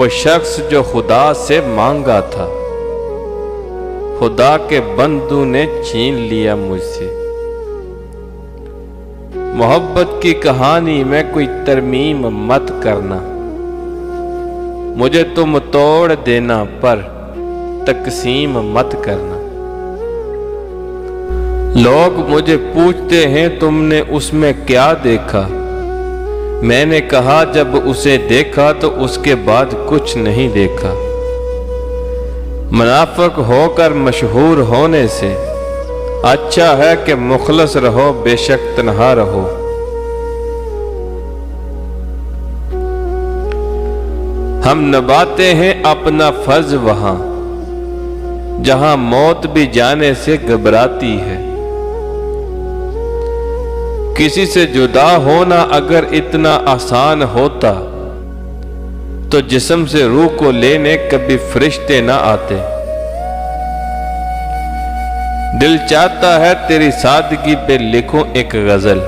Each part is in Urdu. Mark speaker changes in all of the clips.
Speaker 1: وہ شخص جو خدا سے مانگا تھا، خدا کے بندوں نے چھین لیا مجھ سے۔ محبت کی کہانی میں کوئی ترمیم مت کرنا، مجھے تم توڑ دینا پر تقسیم مت کرنا۔ لوگ مجھے پوچھتے ہیں تم نے اس میں کیا دیکھا؟ میں نے کہا جب اسے دیکھا تو اس کے بعد کچھ نہیں دیکھا۔ منافق ہو کر مشہور ہونے سے اچھا ہے کہ مخلص رہو، بے شک تنہا رہو۔ ہم نبھاتے ہیں اپنا فرض وہاں جہاں موت بھی جانے سے گھبراتی ہے۔ کسی سے جدا ہونا اگر اتنا آسان ہوتا تو جسم سے روح کو لینے کبھی فرشتے نہ آتے۔ دل چاہتا ہے تیری سادگی پہ لکھوں ایک غزل،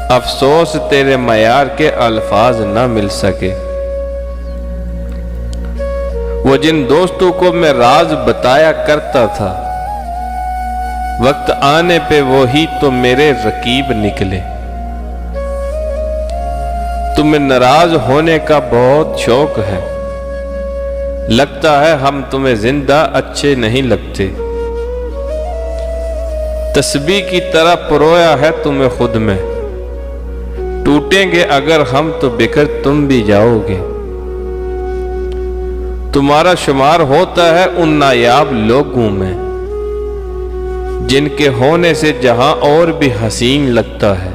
Speaker 1: افسوس تیرے معیار کے الفاظ نہ مل سکے۔ وہ جن دوستوں کو میں راز بتایا کرتا تھا، وقت آنے پہ وہی تو میرے رقیب نکلے۔ تمہیں ناراض ہونے کا بہت شوق ہے، لگتا ہے ہم تمہیں زندہ اچھے نہیں لگتے۔ تسبیح کی طرح پرویا ہے تمہیں خود میں، ٹوٹیں گے اگر ہم تو بکھر تم بھی جاؤ گے۔ تمہارا شمار ہوتا ہے ان نایاب لوگوں میں جن کے ہونے سے جہاں اور بھی حسین لگتا ہے۔